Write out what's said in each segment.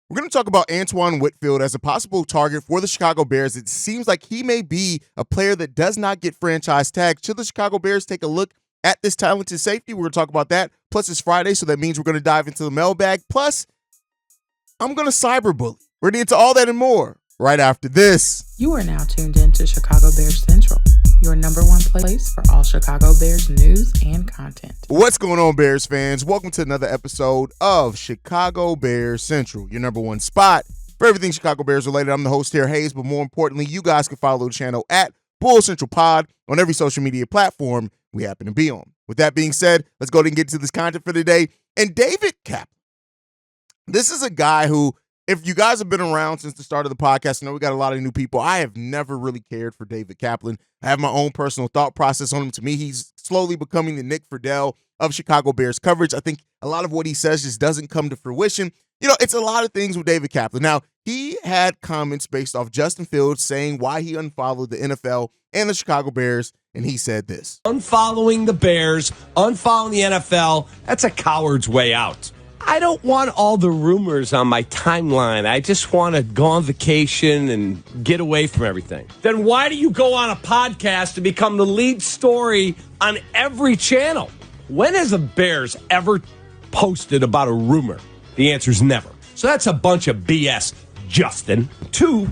We're going to talk about Antoine Winfield as a possible target for the Chicago Bears. It seems like he may be a player that does not get franchise tagged. Should the Chicago Bears take a look at this talented safety? We're going to talk about that. Plus, it's Friday, so that means we're going to dive into the mailbag. Plus, I'm going to cyberbully. We're going to get to all that and more right after this. You are now tuned in to Chicago Bears Central, your number one place for all Chicago Bears news and content. What's going on, Bears fans? Welcome to another episode of Chicago Bears Central, your number one spot for everything Chicago Bears related. I'm the host here, Hayes, but more importantly, you guys can follow the channel at Bull Central Pod on every social media platform we happen to be on. With that being said, let's go ahead and get to this content for today. And David Kaplan. This is a guy who, if you guys have been around since the start of the podcast, I know we got a lot of new people. I have never really cared for David Kaplan. I have my own personal thought process on him. To me, he's slowly becoming the Nick Friedel of Chicago Bears coverage. I think a lot of what he says just doesn't come to fruition. You know, it's a lot of things with David Kaplan. Now, he had comments based off Justin Fields saying why he unfollowed the NFL and the Chicago Bears, and he said this. Unfollowing the Bears, unfollowing the NFL, that's a coward's way out. I don't want all the rumors on my timeline. I just want to go on vacation and get away from everything. Then why do you go on a podcast to become the lead story on every channel? When has the Bears ever posted about a rumor? The answer is never. So that's a bunch of BS, Justin. 2,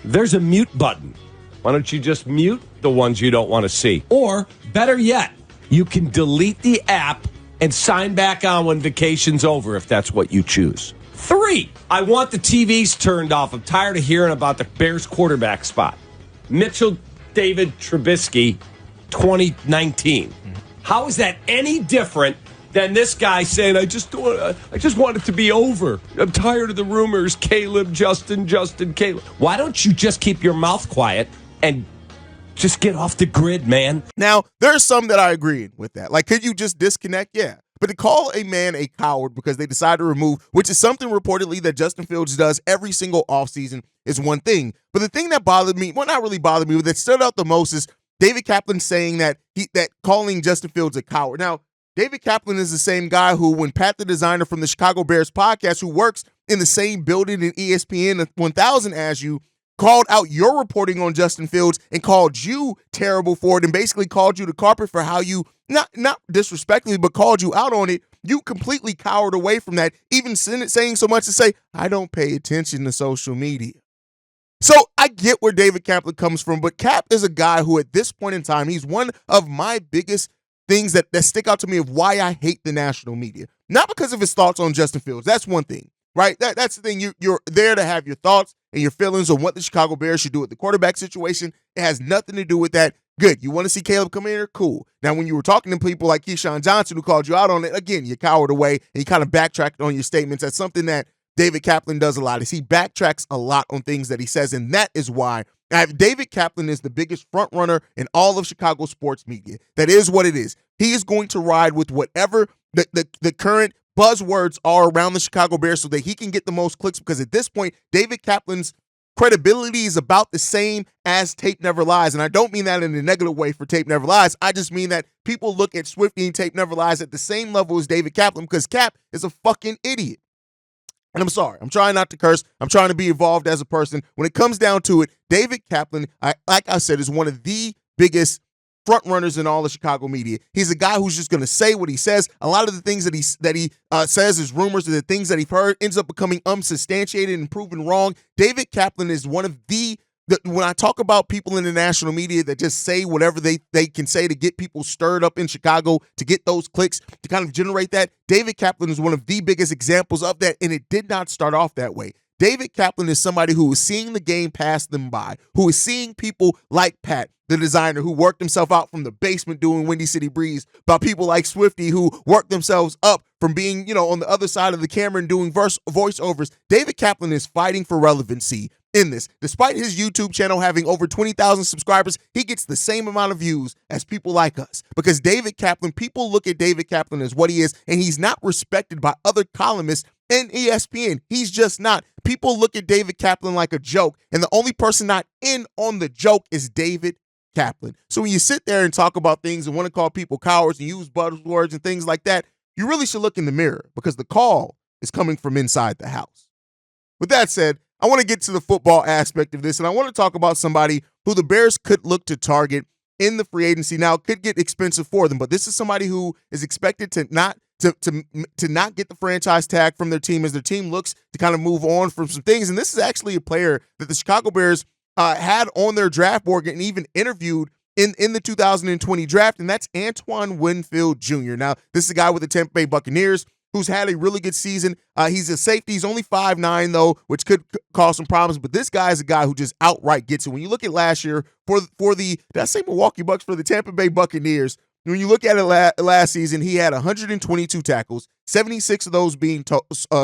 there's a mute button. Why don't you just mute the ones you don't want to see? Or, better yet, you can delete the app and sign back on when vacation's over if that's what you choose. 3, I want the TVs turned off. I'm tired of hearing about the Bears quarterback spot. Mitchell David Trubisky, 2019. How is that any different than this guy saying, I just want it to be over. I'm tired of the rumors. Caleb, Justin, Caleb. Why don't you just keep your mouth quiet and just get off the grid, man? Now, there's some that I agree with that. Like, could you just disconnect? Yeah. But to call a man a coward because they decide to remove, which is something reportedly that Justin Fields does every single offseason, is one thing. But the thing that bothered me, well, not really bothered me, but that stood out the most is David Kaplan saying that calling Justin Fields a coward. Now, David Kaplan is the same guy who, when Pat, the designer from the Chicago Bears podcast, who works in the same building in ESPN 1000 as you, called out your reporting on Justin Fields and called you terrible for it and basically called you the carpet for how you, not disrespectfully, but called you out on it. You completely cowered away from that, even saying so much to say, I don't pay attention to social media. So I get where David Kaplan comes from, but Cap is a guy who at this point in time, he's one of my biggest things that stick out to me of why I hate the national media. Not because of his thoughts on Justin Fields. That's one thing, right? That's the thing. You're there to have your thoughts and your feelings on what the Chicago Bears should do with the quarterback situation. It has nothing to do with that. Good. You want to see Caleb come in here? Cool. Now, when you were talking to people like Keyshawn Johnson who called you out on it, again, you cowered away and you kind of backtracked on your statements. That's something that David Kaplan does a lot, is he backtracks a lot on things that he says, and that is why David Kaplan is the biggest front runner in all of Chicago sports media. That is what it is. He is going to ride with whatever the current buzzwords are around the Chicago Bears so that he can get the most clicks, because at this point, David Kaplan's credibility is about the same as Tape Never Lies. And I don't mean that in a negative way for Tape Never Lies. I just mean that people look at Swifty and Tape Never Lies at the same level as David Kaplan, because Cap is a fucking idiot. And I'm sorry. I'm trying not to curse. I'm trying to be evolved as a person. When it comes down to it, David Kaplan, like I said, is one of the biggest front runners in all the Chicago media. He's a guy who's just going to say what he says. A lot of the things that he says is rumors, or the things that he's heard ends up becoming unsubstantiated and proven wrong. David Kaplan is one of when I talk about people in the national media that just say whatever they can say to get people stirred up in Chicago, to get those clicks, to kind of generate that, David Kaplan is one of the biggest examples of that, and it did not start off that way. David Kaplan is somebody who is seeing the game pass them by, who is seeing people like Pat, the designer, who worked himself out from the basement doing Windy City Breeze, by people like Swifty who worked themselves up from being, on the other side of the camera and doing voiceovers. David Kaplan is fighting for relevancy in this. Despite his YouTube channel having over 20,000 subscribers, he gets the same amount of views as people like us, because David Kaplan, people look at David Kaplan as what he is, and he's not respected by other columnists in ESPN. He's just not. People look at David Kaplan like a joke, and the only person not in on the joke is David Kaplan. So when you sit there and talk about things and want to call people cowards and use buzzwords and things like that, you really should look in the mirror, because the call is coming from inside the house. with that said, I want to get to the football aspect of this, and I want to talk about somebody who the Bears could look to target in the free agency. Now, it could get expensive for them, but this is somebody who is expected to not get the franchise tag from their team as their team looks to kind of move on from some things. And this is actually a player that the Chicago Bears had on their draft board and even interviewed in the 2020 draft, and that's Antoine Winfield Jr. Now, this is a guy with the Tampa Bay Buccaneers who's had a really good season. He's a safety. He's only 5'9", though, which could cause some problems. But this guy is a guy who just outright gets it. When you look at last year for the, did I say Milwaukee Bucks? For the Tampa Bay Buccaneers, when you look at it last season, he had 122 tackles, 76 of those being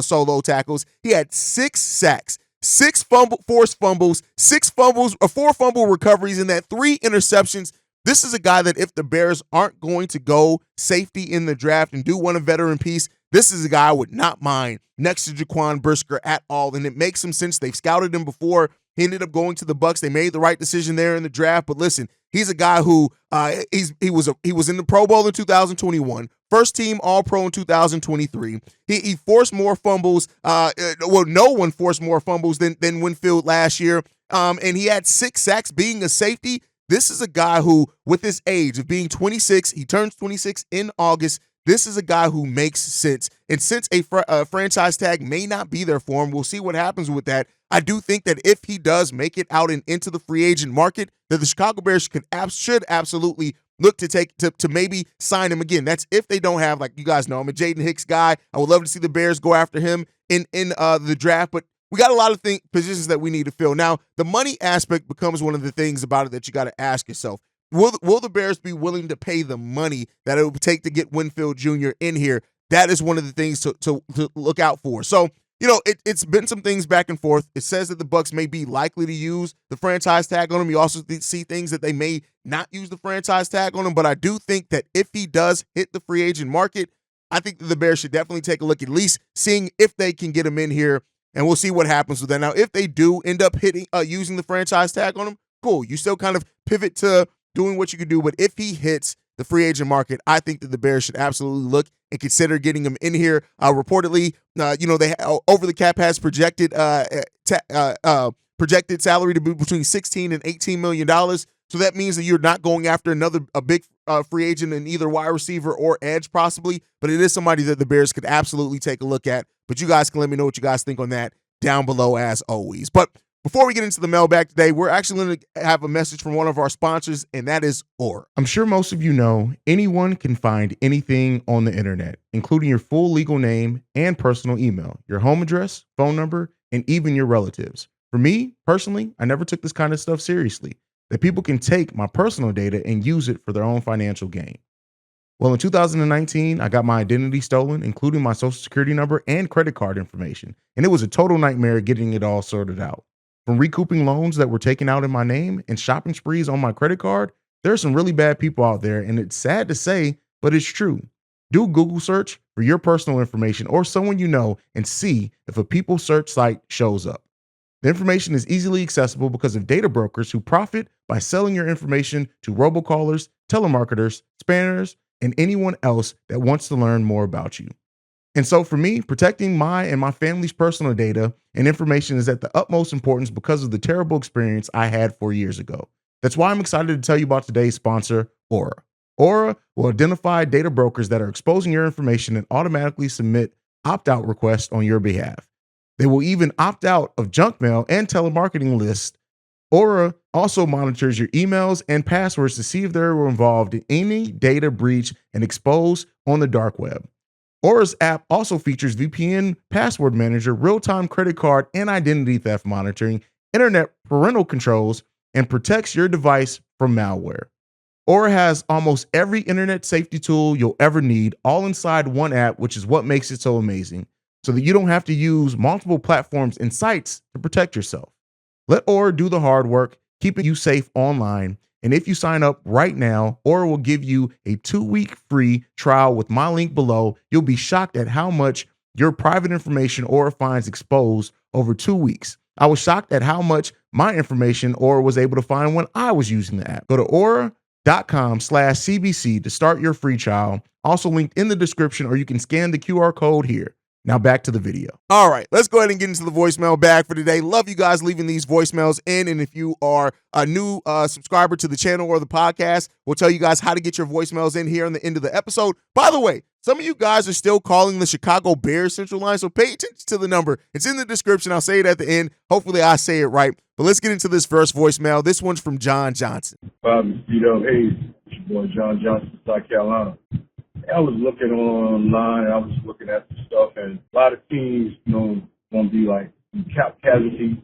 solo tackles. He had 6 sacks, 6 forced fumbles, 4 fumble recoveries, and that 3 interceptions. This is a guy that if the Bears aren't going to go safety in the draft and do want a veteran piece, this is a guy I would not mind next to Jaquan Brisker at all, and it makes some sense. They've scouted him before. He ended up going to the Bucs. They made the right decision there in the draft. But listen, he's a guy who he was in the Pro Bowl in 2021, first team All-Pro in 2023. He forced more fumbles. No one forced more fumbles than Winfield last year. And he had 6 sacks being a safety. This is a guy who, with his age of being 26, he turns 26 in August. This is a guy who makes sense. And since a franchise tag may not be there for him, we'll see what happens with that. I do think that if he does make it out and into the free agent market, that the Chicago Bears should absolutely look to maybe sign him again. That's if they don't have, like you guys know, I'm a Jaden Hicks guy. I would love to see the Bears go after him in the draft, but we got a lot of positions that we need to fill. Now, the money aspect becomes one of the things about it that you got to ask yourself. Will the Bears be willing to pay the money that it would take to get Winfield Jr. in here? That is one of the things to look out for. So, it's been some things back and forth. It says that the Bucs may be likely to use the franchise tag on him. You also see things that they may not use the franchise tag on him. But I do think that if he does hit the free agent market, I think that the Bears should definitely take a look at least seeing if they can get him in here, and we'll see what happens with that. Now, if they do end up using the franchise tag on him, cool. You still kind of pivot to doing what you can do. But if he hits the free agent market, I think that the Bears should absolutely look and consider getting him in here. Reportedly, they over the cap has projected salary to be between $16 and $18 million. So that means that you're not going after a big free agent in either wide receiver or edge possibly, but it is somebody that the Bears could absolutely take a look at. But you guys can let me know what you guys think on that down below as always. But before we get into the mailbag today, we're actually going to have a message from one of our sponsors, and that is Aura. I'm sure most of you know anyone can find anything on the internet, including your full legal name and personal email, your home address, phone number, and even your relatives. For me, personally, I never took this kind of stuff seriously, that people can take my personal data and use it for their own financial gain. Well, in 2019, I got my identity stolen, including my social security number and credit card information, and it was a total nightmare getting it all sorted out. From recouping loans that were taken out in my name and shopping sprees on my credit card, there are some really bad people out there, and it's sad to say, but it's true. Do a Google search for your personal information or someone you know and see if a people search site shows up. The information is easily accessible because of data brokers who profit by selling your information to robocallers, telemarketers, spammers, and anyone else that wants to learn more about you. And so for me, protecting my and my family's personal data and information is at the utmost importance because of the terrible experience I had 4 years ago. That's why I'm excited to tell you about today's sponsor, Aura. Aura will identify data brokers that are exposing your information and automatically submit opt-out requests on your behalf. They will even opt out of junk mail and telemarketing lists. Aura also monitors your emails and passwords to see if they're involved in any data breach and exposed on the dark web. Aura's app also features VPN password manager, real-time credit card and identity theft monitoring, internet parental controls, and protects your device from malware. Aura has almost every internet safety tool you'll ever need, all inside one app, which is what makes it so amazing, so that you don't have to use multiple platforms and sites to protect yourself. Let Aura do the hard work, keeping you safe online. And if you sign up right now, Aura will give you a 2-week free trial with my link below. You'll be shocked at how much your private information Aura finds exposed over 2 weeks. I was shocked at how much my information Aura was able to find when I was using the app. Go to aura.com/CBC to start your free trial. Also linked in the description, or you can scan the QR code here. Now back to the video. All right, let's go ahead and get into the voicemail bag for today. Love you guys leaving these voicemails in. And if you are a new subscriber to the channel or the podcast, we'll tell you guys how to get your voicemails in here in the end of the episode. By the way, some of you guys are still calling the Chicago Bears Central Line, so pay attention to the number. It's in the description. I'll say it at the end. Hopefully I say it right. But let's get into this first voicemail. This one's from John Johnson. Hey, it's your boy John Johnson, South Carolina. I was looking online, I was looking at the stuff, and a lot of teams, going to be like cap casualties,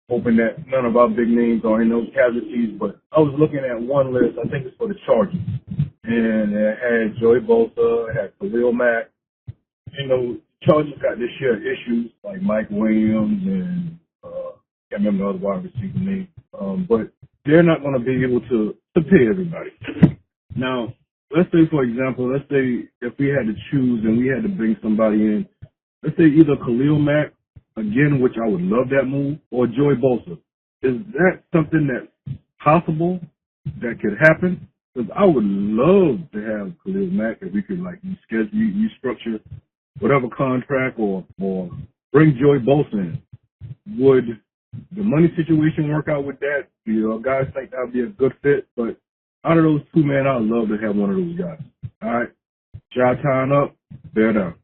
hoping that none of our big names are in those casualties. But I was looking at one list, I think it's for the Chargers, and it had Joey Bosa, it had Khalil Mack. Chargers got this year issues like Mike Williams and can't remember the other wide receiver name, but they're not going to be able to pay everybody. Now, let's say, for example, if we had to choose and we had to bring somebody in, let's say either Khalil Mack, again, which I would love that move, or Joey Bosa. Is that something that's possible that could happen? Because I would love to have Khalil Mack if we could, restructure whatever contract or bring Joey Bosa in. Would the money situation work out with that? Guys think that would be a good fit, but out of those two, man, I'd love to have one of those guys. All right. Job tying up, bear down.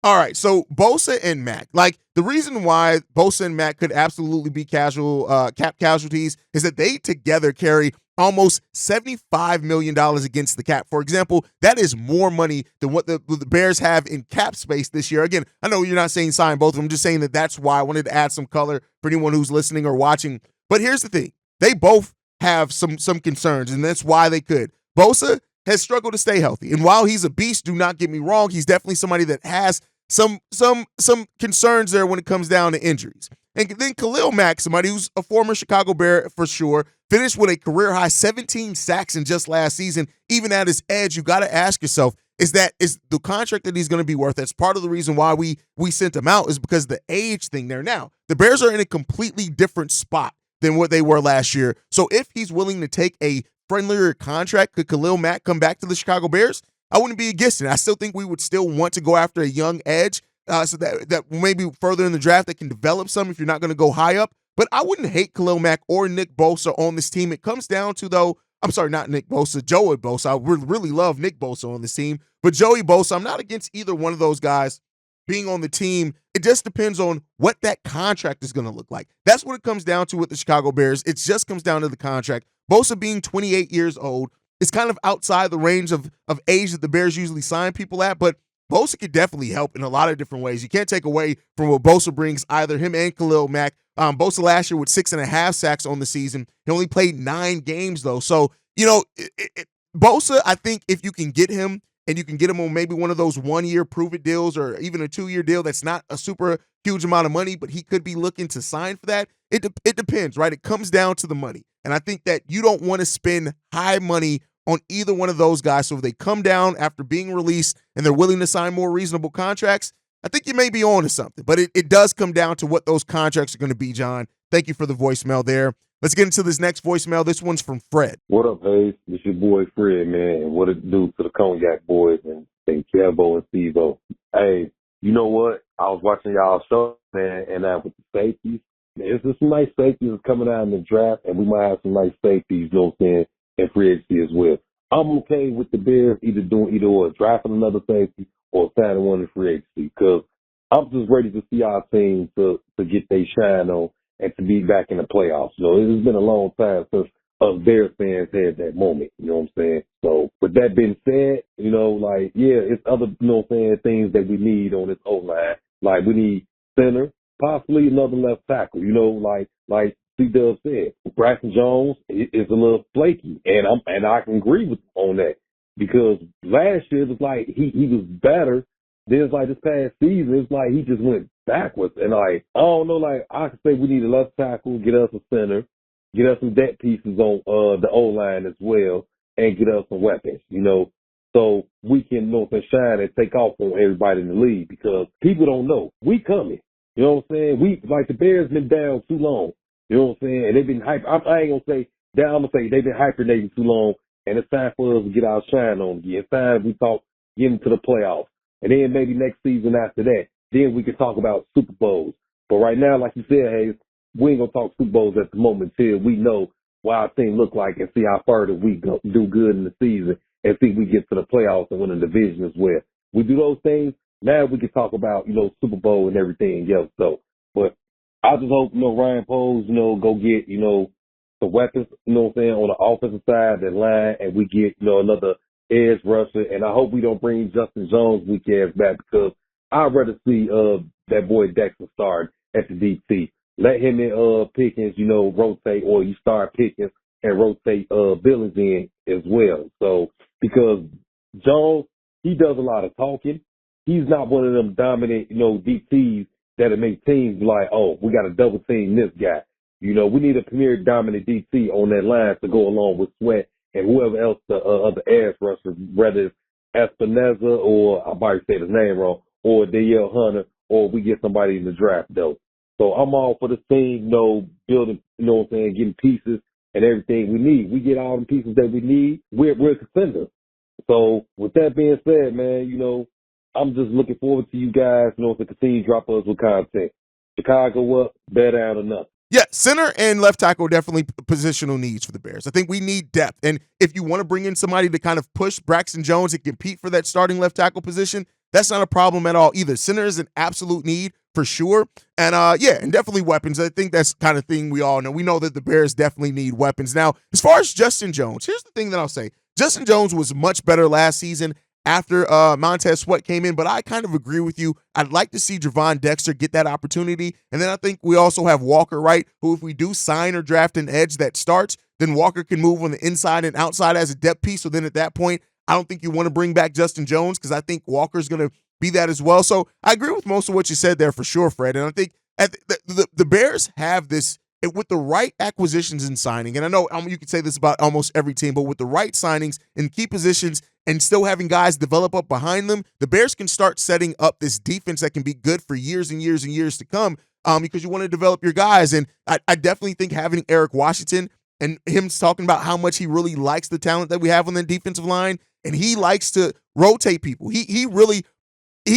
All right, so Bosa and Mack, the reason why Bosa and Mack could absolutely be cap casualties is that they together carry almost $75 million against the cap. For example, that is more money than what the Bears have in cap space this year. Again, I know you're not saying sign both of them. I'm just saying that's why I wanted to add some color for anyone who's listening or watching. But here's the thing. They both have some concerns, and that's why they could. Bosa has struggled to stay healthy, and while he's a beast, do not get me wrong, he's definitely somebody that has some concerns there when it comes down to injuries. And then Khalil Mack, somebody who's a former Chicago Bear for sure, finished with a career-high 17 sacks in just last season. Even at his edge, you got to ask yourself, is the contract that he's going to be worth? That's part of the reason why we sent him out, is because the age thing there. Now, the Bears are in a completely different spot than what they were last year. So if he's willing to take a friendlier contract, could Khalil Mack come back to the Chicago Bears? I wouldn't be against it. I still think we would still want to go after a young edge, so that maybe further in the draft that can develop some if you're not going to go high up. But I wouldn't hate Khalil Mack or Nick Bosa on this team. It comes down to, not Nick Bosa, Joey Bosa. I really love Nick Bosa on this team. But Joey Bosa, I'm not against either one of those guys being on the team. It just depends on what that contract is going to look like. That's what it comes down to with the Chicago Bears. It just comes down to the contract. Bosa being 28 years old is kind of outside the range of age that the Bears usually sign people at, but Bosa could definitely help in a lot of different ways. You can't take away from what Bosa brings, either him and Khalil Mack. Bosa last year with 6.5 sacks on the season. He only played 9 games, though. So, Bosa, I think if you can get him, and you can get him on maybe one of those 1-year prove-it deals or even a 2-year deal that's not a super huge amount of money, but he could be looking to sign for that. It depends, right? It comes down to the money. And I think that you don't want to spend high money on either one of those guys. So if they come down after being released and they're willing to sign more reasonable contracts, I think you may be on to something. But it does come down to what those contracts are going to be, John. Thank you for the voicemail there. Let's get into this next voicemail. This one's from Fred. What up, Hayes? This your boy Fred, man. And what it do to the Cognac boys and Kevo and Steve-O. Hey, you know what? I was watching y'all show, man, and with the safeties, there's some nice safeties coming out in the draft, and we might have some nice safeties, you know what I'm saying, in free agency as well. I'm okay with the Bears either drafting another safety or signing one in free agency, because I'm just ready to see our team to get their shine on and to be back in the playoffs. So it's been a long time since us Bears fans had that moment, you know what I'm saying? So with that being said, it's other, things that we need on this O-line. Like we need center, possibly another left tackle, like C-Dub said. Braxton Jones is a little flaky, and I can agree with him on that, because last year it was like he was better. Then it's like this past season, it's like he just went backwards. And I don't know, I could say we need a left tackle, get us a center, get us some depth pieces on the O-line as well, and get us some weapons, so we can shine and take off on everybody in the league, because people don't know. We coming. You know what I'm saying? The Bears been down too long. You know what I'm saying? And they've been hyper. I ain't going to say down. I'm going to say they've been hibernating too long, and it's time for us to get our shine on again. It's time we talk getting to the playoffs. And then maybe next season after that, then we can talk about Super Bowls. But right now, like you said, Hayes, we ain't going to talk Super Bowls at the moment till we know what our team look like and see how far that we do good in the season and see if we get to the playoffs and win the division as well. We do those things, now we can talk about, Super Bowl and everything else. So, but I just hope, Ryan Poles, go get, the weapons, what I'm saying, on the offensive side, the line, and we get, another edge rusher. And I hope we don't bring Justin Jones weak ass back because I'd rather see that boy Dexter start at the DT. Let him and Pickens, rotate, or you start Pickens and rotate Billings in as well. So because Jones, he does a lot of talking. He's not one of them dominant, DTs that'll make teams be like, oh, we got to double team this guy. We need a premier dominant DT on that line to go along with Sweat and whoever else the other edge rushers, whether it's Espinoza or I might say his name wrong, or Dale Hunter, or we get somebody in the draft though. So I'm all for the team, building, getting pieces and everything we need. We get all the pieces that we need, we're a contender. So with that being said, man, I'm just looking forward to you guys, to continue to drop us with content. Chicago up, bear down or nothing. Yeah, center and left tackle definitely positional needs for the Bears. I think we need depth. And if you want to bring in somebody to kind of push Braxton Jones and compete for that starting left tackle position, that's not a problem at all either. Center is an absolute need for sure. And and definitely weapons. I think that's the kind of thing we all know. We know that the Bears definitely need weapons. Now, as far as Justin Jones, here's the thing that I'll say. Justin Jones was much better last season after Montez Sweat came in, but I kind of agree with you. I'd like to see Javon Dexter get that opportunity. And then I think we also have Walker Wright, who if we do sign or draft an edge that starts, then Walker can move on the inside and outside as a depth piece. So then at that point, I don't think you want to bring back Justin Jones because I think Walker's going to be that as well. So I agree with most of what you said there for sure, Fred. And I think the Bears have this, with the right acquisitions and signing, and I know you could say this about almost every team, but with the right signings in key positions and still having guys develop up behind them, the Bears can start setting up this defense that can be good for years and years and years to come because you want to develop your guys. And I definitely think having Eric Washington and him talking about how much he really likes the talent that we have on the defensive line, and he likes to rotate people. He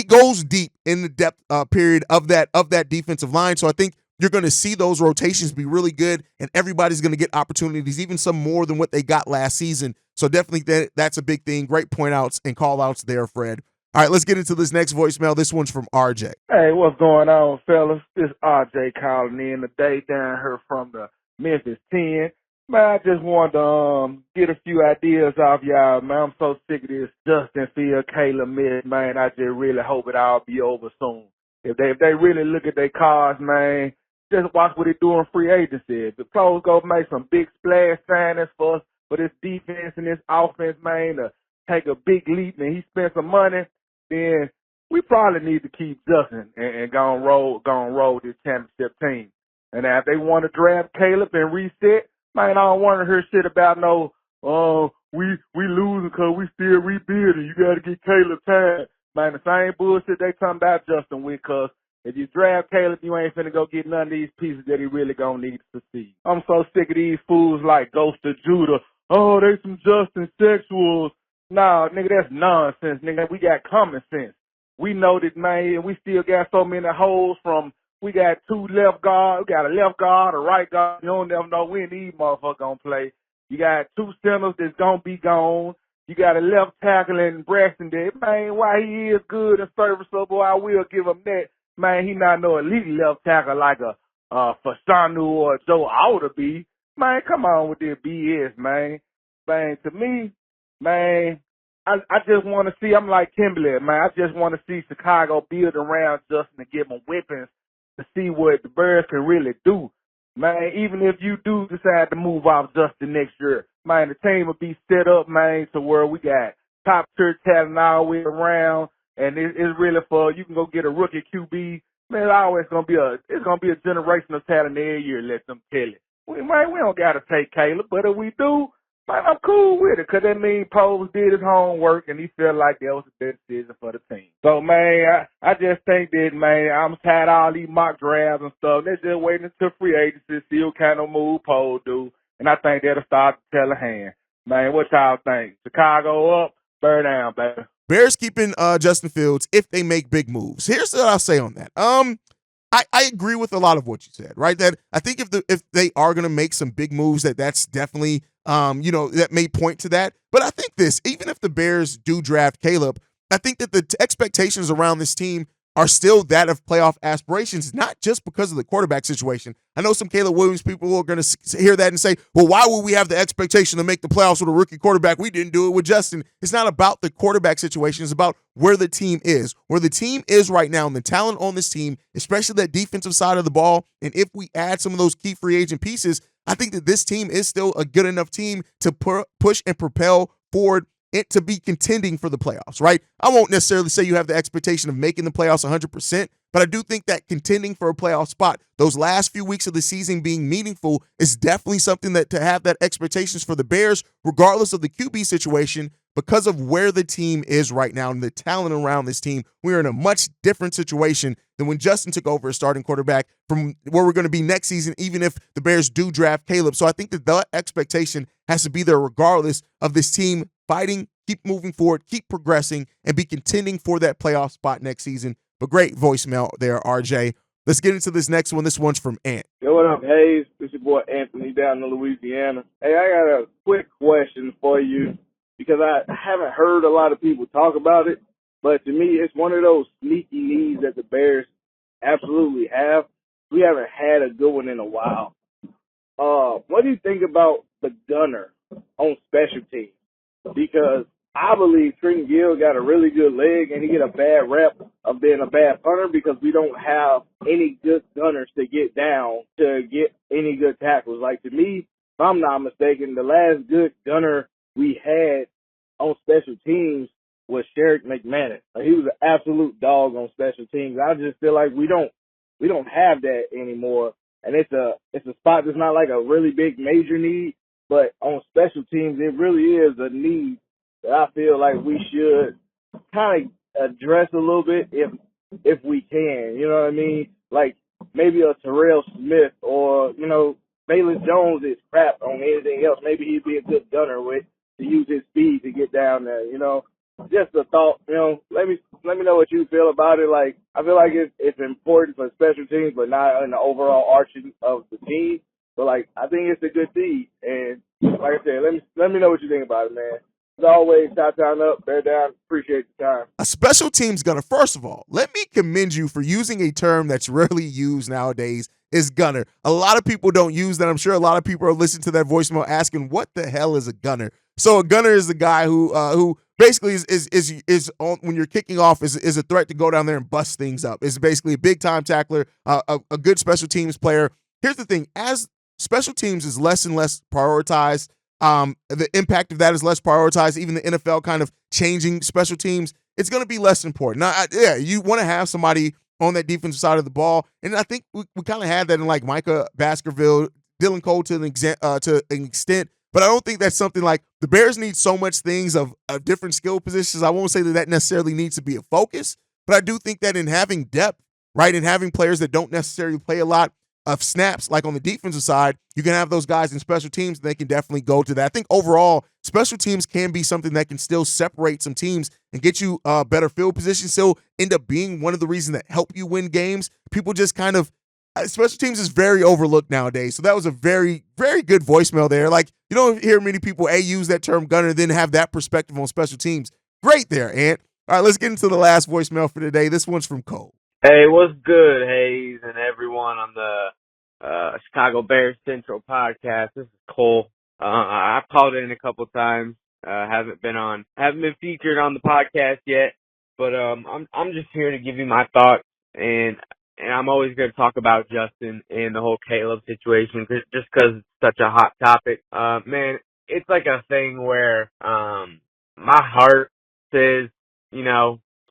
goes deep in the depth period of that defensive line. So I think you're going to see those rotations be really good, and everybody's going to get opportunities, even some more than what they got last season. So definitely that's a big thing. Great point outs and call outs there, Fred. All right, let's get into this next voicemail. This one's from RJ. Hey, what's going on, fellas? This RJ calling in today down here from the Memphis 10. Man, I just wanted to get a few ideas off y'all, man. I'm so sick of this Justin Field, Caleb mess, man. I just really hope it all be over soon. If they really look at their cards, man, just watch what they do in free agency. If the pros go make some big splash signings for this defense and this offense, man, to take a big leap and he spent some money, then we probably need to keep Justin and go and roll this championship team. And now if they want to draft Caleb and reset, man, I don't want to hear shit about we losing because we still rebuilding. You got to get Caleb time. Man, the same bullshit they talking about Justin with, because if you draft Caleb, you ain't finna go get none of these pieces that he really gonna need to succeed. I'm so sick of these fools like Ghost of Judah. Oh, they some Justin sexuals. Nah, nigga, that's nonsense, nigga. We got common sense. We know that, man, we still got so many holes from, we got two left guards, we got a left guard, a right guard. You don't never know when these motherfuckers gonna play. You got two centers that's gonna be gone. You got a left tackle in Braxton there. Man, why he is good and serviceable, I will give him that. Man, he not no elite left tackle like a Fasanu or a Joe ought to be. Man, come on with this BS, man. Man, to me, man, I just want to see, I'm like Kimberly, man, I just want to see Chicago build around Justin and give him weapons to see what the Bears can really do. Man, even if you do decide to move off Justin next year, man, the team will be set up, man, to where we got top-tier talent all the way around. And it's really for, you can go get a rookie QB. Man, it's always gonna be a generational talent every year, let them tell it. We don't gotta take Caleb, but if we do, man, I'm cool with it, because that means Poles did his homework and he felt like that was the best decision for the team. So, man, I just think that, man, I'm tired of all these mock drafts and stuff. They're just waiting until free agency, see what kind of move Poles do. And I think that'll start to tell a hand. Man, what y'all think? Chicago up, bear down, baby. Bears keeping Justin Fields if they make big moves. Here's what I'll say on that. I agree with a lot of what you said, right? That I think if they are going to make some big moves, that's definitely that may point to that. But I think even if the Bears do draft Caleb, I think that the expectations around this team are still that of playoff aspirations, not just because of the quarterback situation. I know some Caleb Williams people are going to hear that and say, well, why would we have the expectation to make the playoffs with a rookie quarterback? We didn't do it with Justin. It's not about the quarterback situation. It's about where the team is. Where the team is right now and the talent on this team, especially that defensive side of the ball. And if we add some of those key free agent pieces, I think that this team is still a good enough team to push and propel forward it to be contending for the playoffs, right? I won't necessarily say you have the expectation of making the playoffs 100%, but I do think that contending for a playoff spot, those last few weeks of the season being meaningful is definitely something that to have that expectations for the Bears, regardless of the QB situation, because of where the team is right now and the talent around this team. We're in a much different situation than when Justin took over as starting quarterback from where we're going to be next season, even if the Bears do draft Caleb. So I think that the expectation has to be there regardless of this team fighting, keep moving forward, keep progressing, and be contending for that playoff spot next season. But great voicemail there, RJ. Let's get into this next one. This one's from Ant. Yo, what up, Hayes? This your boy Anthony down in Louisiana. Hey, I got a quick question for you because I haven't heard a lot of people talk about it, but to me, it's one of those sneaky needs that the Bears absolutely have. We haven't had a good one in a while. What do you think about the gunner on special teams? Because I believe Trenton Gill got a really good leg and he get a bad rep of being a bad punter because we don't have any good gunners to get down to get any good tackles. Like, to me, if I'm not mistaken, the last good gunner we had on special teams was Sherrick McManus. He was an absolute dog on special teams. I just feel like we don't have that anymore. And it's a spot that's not like a really big major need, but on special teams, it really is a need that I feel like we should kind of address a little bit if we can. You know what I mean? Like maybe a Terrell Smith or, Bayless Jones is crap on anything else. Maybe he'd be a good gunner to use his speed to get down there, Just a thought, let me know what you feel about it. Like, I feel like it's important for special teams, but not in the overall arching of the team. But like, I think it's a good thing. And like I said, let me know what you think about it, man. As always, top down up, bear down. Appreciate the time. A special teams gunner. First of all, let me commend you for using a term that's rarely used nowadays is gunner. A lot of people don't use that. I'm sure a lot of people are listening to that voicemail asking, what the hell is a gunner? So a gunner is the guy who basically is on, when you're kicking off is a threat to go down there and bust things up. It's basically a big time tackler, a good special teams player. Here's the thing: as special teams is less and less prioritized, the impact of that is less prioritized. Even the NFL kind of changing special teams, it's going to be less important. Now, you want to have somebody on that defensive side of the ball, and I think we kind of had that in like Micah Baskerville, Dylan Cole to an extent. But I don't think that's something like the Bears need so much things of different skill positions. I won't say that necessarily needs to be a focus, but I do think that in having depth, right, and having players that don't necessarily play a lot of snaps, like on the defensive side, you can have those guys in special teams, and they can definitely go to that. I think overall, special teams can be something that can still separate some teams and get you better field position, still end up being one of the reasons that help you win games. People just kind of special teams is very overlooked nowadays. So that was a very, very good voicemail there. Like, you don't hear many people use that term gunner, then have that perspective on special teams. Great there, Ant. All right, let's get into the last voicemail for today. This one's from Cole. Hey, what's good, Hayes, and everyone on the Chicago Bears Central podcast? This is Cole. I've called in a couple times. Haven't been featured on the podcast yet, but I'm just here to give you my thoughts, and I'm always going to talk about Justin and the whole Caleb situation just because it's such a hot topic. Man, it's like a thing where my heart says,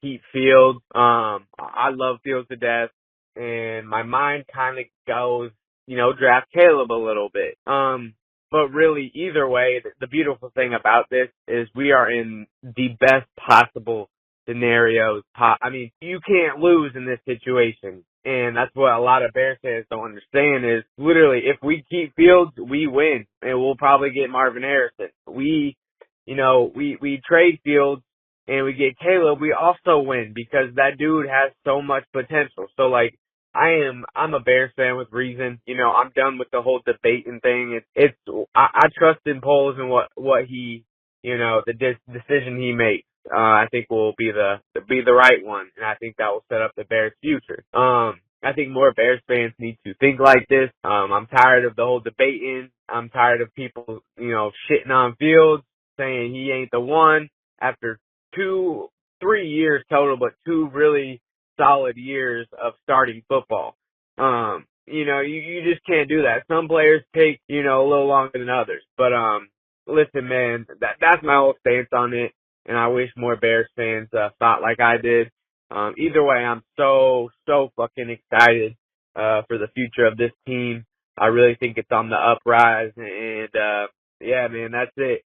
keep Fields. I love Fields to death, and my mind kind of goes, draft Caleb a little bit. But really, either way, the beautiful thing about this is we are in the best possible scenarios. I mean, you can't lose in this situation. And that's what a lot of Bears fans don't understand is literally if we keep Fields, we win. And we'll probably get Marvin Harrison. We trade Fields and we get Caleb, we also win because that dude has so much potential. So like, I'm a Bears fan with reason. You know, I'm done with the whole debating thing. I trust in Poles and what he, you know, the decision he makes. I think will be the right one, and I think that will set up the Bears' future. I think more Bears fans need to think like this. I'm tired of the whole debating. I'm tired of people, you know, shitting on Fields, saying he ain't the one after 3 years total, but 2 really solid years of starting football. You know, you just can't do that. Some players take, you know, a little longer than others. But listen, man, that's my whole stance on it, and I wish more Bears fans thought like I did. Either way, I'm so fucking excited for the future of this team. I really think it's on the uprise, and yeah, man, that's it.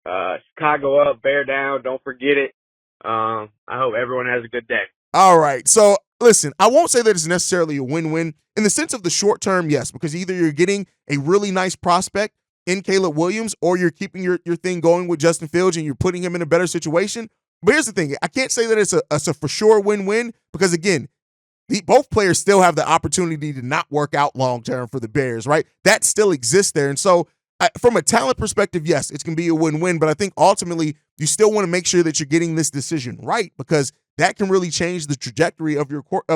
Chicago up, Bear down. Don't forget it. I hope everyone has a good day. All right. So listen, I won't say that it's necessarily a win-win in the sense of the short term, yes, because either you're getting a really nice prospect in Caleb Williams or you're keeping your thing going with Justin Fields and you're putting him in a better situation. But here's the thing. I can't say that it's a for sure win-win because, again, both players still have the opportunity to not work out long-term for the Bears, right? That still exists there. And so from a talent perspective, yes, it's going to be a win-win, but I think ultimately you still want to make sure that you're getting this decision right because that can really change the trajectory of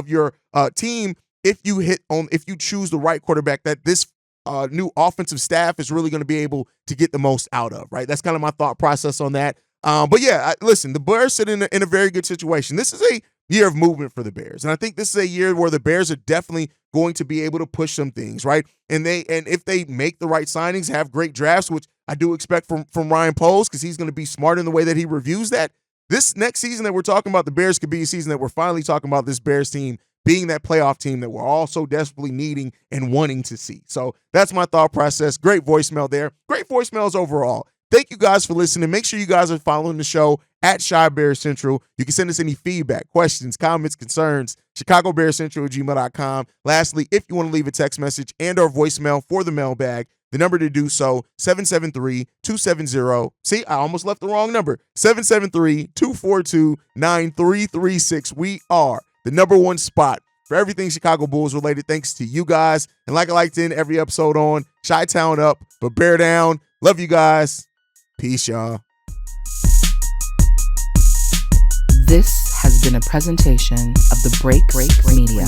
your team if you choose the right quarterback that this new offensive staff is really going to be able to get the most out of, right? That's kind of my thought process on that. But yeah, listen, the Bears sit in a very good situation. This is a year of movement for the Bears, and I think this is a year where the Bears are definitely going to be able to push some things, right? And if they make the right signings, have great drafts, which I do expect from Ryan Poles because he's going to be smart in the way that he reviews that. This next season that we're talking about, the Bears could be a season that we're finally talking about this Bears team being that playoff team that we're all so desperately needing and wanting to see. So that's my thought process. Great voicemail there. Great voicemails overall. Thank you guys for listening. Make sure you guys are following the show at Chi Bears Central. You can send us any feedback, questions, comments, concerns, ChicagoBearsCentral@gmail.com. Lastly, if you want to leave a text message and or voicemail for the mailbag, the number to do so, 773-270. See, I almost left the wrong number. 773-242-9336. We are the number one spot for everything Chicago Bulls related, thanks to you guys. And like I like to end every episode on, Chi-Town up, but Bear down. Love you guys. Peace, y'all. This has been a presentation of the Break Media.